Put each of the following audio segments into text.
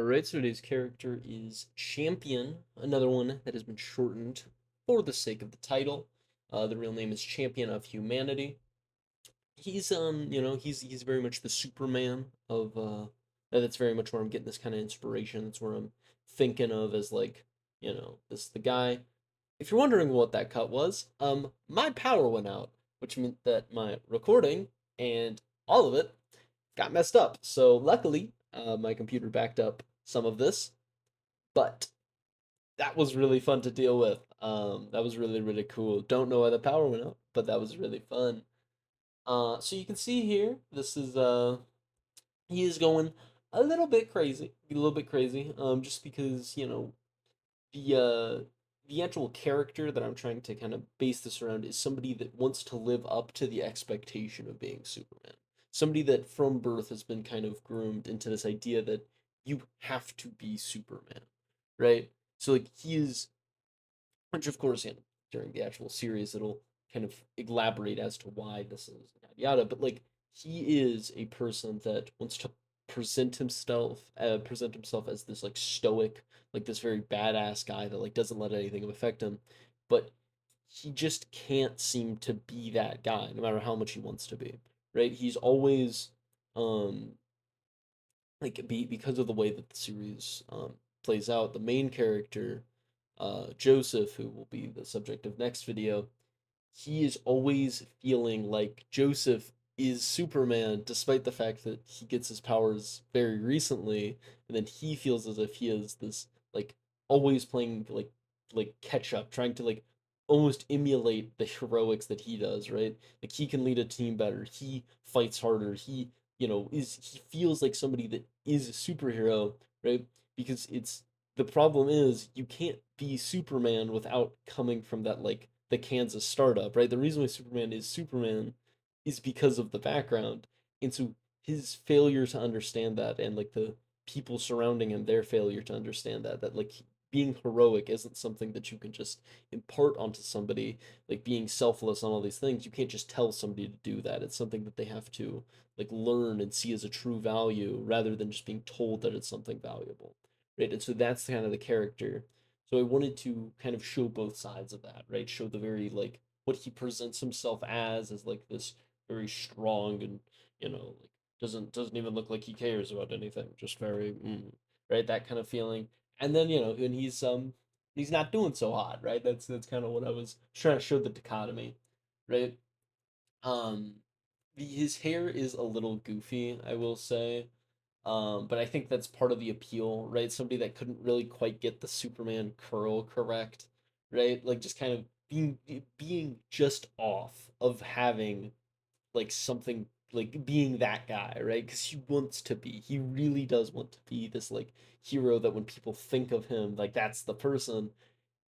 Alright, so today's character is Champion, another one that has been shortened for the sake of the title. The real name is Champion of Humanity. He's very much the Superman of that's very much where I'm getting this kind of inspiration. That's where I'm thinking of as like, this the guy. If you're wondering what that cut was, my power went out, which meant that my recording and all of it got messed up. So luckily, my computer backed up some of this, but that was really fun to deal with. That was really, really cool. Don't know why the power went out, but that was really fun. So you can see here, this is he is going a little bit crazy, just because the actual character that I'm trying to kind of base this around is somebody that wants to live up to the expectation of being Superman. Somebody that from birth has been kind of groomed into this idea that you have to be Superman, right? So like he is, which of course, during the actual series it'll kind of elaborate as to why this is yada yada, but like he is a person that wants to present himself as this like stoic, like this very badass guy that like doesn't let anything affect him, but he just can't seem to be that guy no matter how much he wants to be, right? He's always um because of the way that the series plays out, the main character, Joseph, who will be the subject of next video, he is always feeling like Joseph is Superman, despite the fact that he gets his powers very recently, and then he feels as if he is this like always playing like catch up, trying to like almost emulate the heroics that he does, right? Like he can lead a team better, he fights harder, he feels like somebody that is a superhero, right? Because it's the problem is you can't be Superman without coming from that like the Kansas startup, right? The reason why Superman is Superman is because of the background. And so his failure to understand that and like the people surrounding him, their failure to understand that like being heroic isn't something that you can just impart onto somebody, like being selfless on all these things. You can't just tell somebody to do that. It's something that they have to like learn and see as a true value rather than just being told that it's something valuable. Right. And so that's kind of the character. So I wanted to kind of show both sides of that, right? Show the very like what he presents himself as like this very strong and like doesn't even look like he cares about anything, just very right, that kind of feeling. And then when he's not doing so hot, right? That's kind of what I was trying to show, the dichotomy, right? Um, his hair is a little goofy, I will say. But I think that's part of the appeal, right? Somebody that couldn't really quite get the Superman curl correct, right? Like just kind of being just off of having like something like being that guy, right? Because he wants to be. He really does want to be this like hero that when people think of him, like that's the person.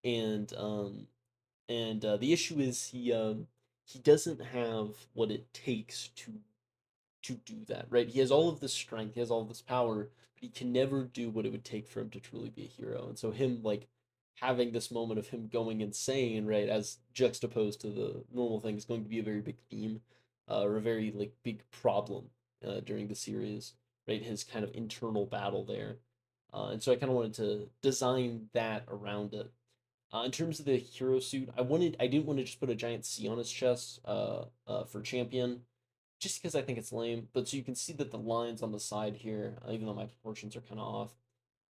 And the issue is he doesn't have what it takes to do that, right? He has all of this strength, he has all of this power, but he can never do what it would take for him to truly be a hero. And so him like having this moment of him going insane, right, as juxtaposed to the normal thing is going to be a very big theme, or a very like big problem during the series, right? His kind of internal battle there. And so I kind of wanted to design that around it. In terms of the hero suit, I didn't want to just put a giant C on his chest for champion, just because I think it's lame. But so you can see that the lines on the side here, even though my proportions are kind of off,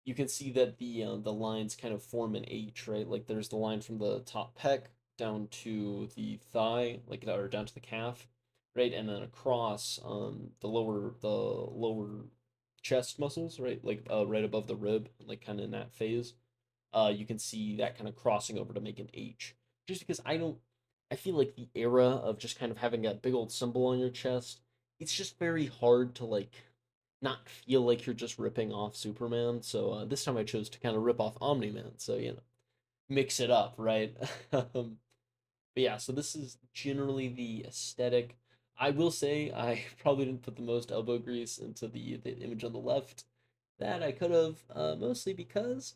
you can see that the lines kind of form an H, right? Like there's the line from the top pec down to the thigh, like or down to the calf, right? And then across the lower chest muscles, right? Like right above the rib, like kind of in that phase. You can see that kind of crossing over to make an H. Just because I feel like the era of just kind of having that big old symbol on your chest, it's just very hard to like not feel like you're just ripping off Superman. So this time I chose to kind of rip off Omni Man. So mix it up, right? But yeah, so this is generally the aesthetic. I will say I probably didn't put the most elbow grease into the image on the left that I could have, mostly because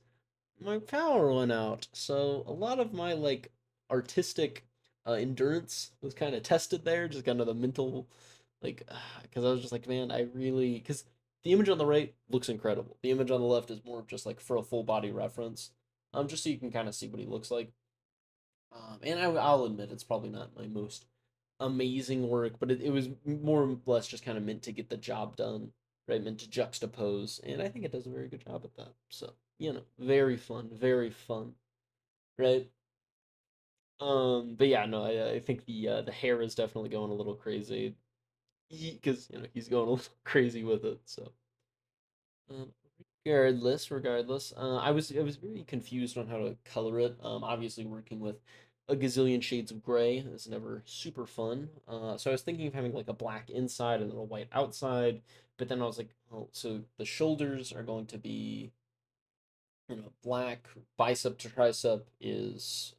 my power went out. So a lot of my like artistic endurance was kind of tested there, just kind of the mental like because I was just like, man, I really because The image on the right looks incredible. The image on the left is more of just like for a full body reference, just so you can kind of see what he looks like. And I'll admit it's probably not my most amazing work, but it was more or less just kind of meant to get the job done, right? Meant to juxtapose, and I think it does a very good job at that. So, very fun, very fun, right? But yeah, no, I think the hair is definitely going a little crazy, because he's going a little crazy with it. So, um, regardless, I was very confused on how to color it. Obviously working with a gazillion shades of gray is never super fun. So I was thinking of having like a black inside and then a white outside, but then I was like, oh, so the shoulders are going to be, black, bicep to tricep is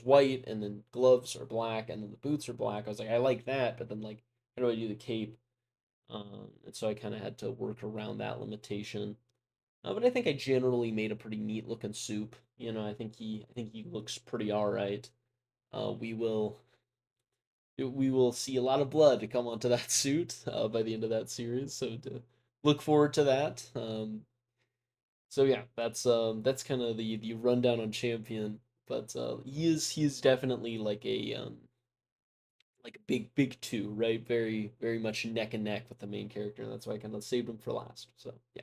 white, and then gloves are black, and then the boots are black. I was like, I like that, but then like, how do I do the cape? And so I kind of had to work around that limitation. But I think I generally made a pretty neat looking soup. I think he looks pretty all right. We will see a lot of blood to come onto that suit by the end of that series. So to look forward to that. So yeah, that's kind of the rundown on Champion. But he is definitely like a big two, right? Very very much neck and neck with the main character, and that's why I kind of saved him for last. So yeah.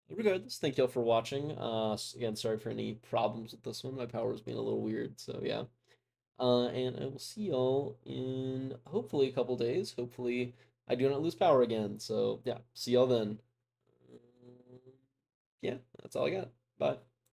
Regardless, thank y'all for watching. Again, sorry for any problems with this one. My power's being a little weird, so yeah. And I will see y'all in hopefully a couple days. Hopefully, I do not lose power again. So yeah, see y'all then. Yeah, that's all I got. Bye.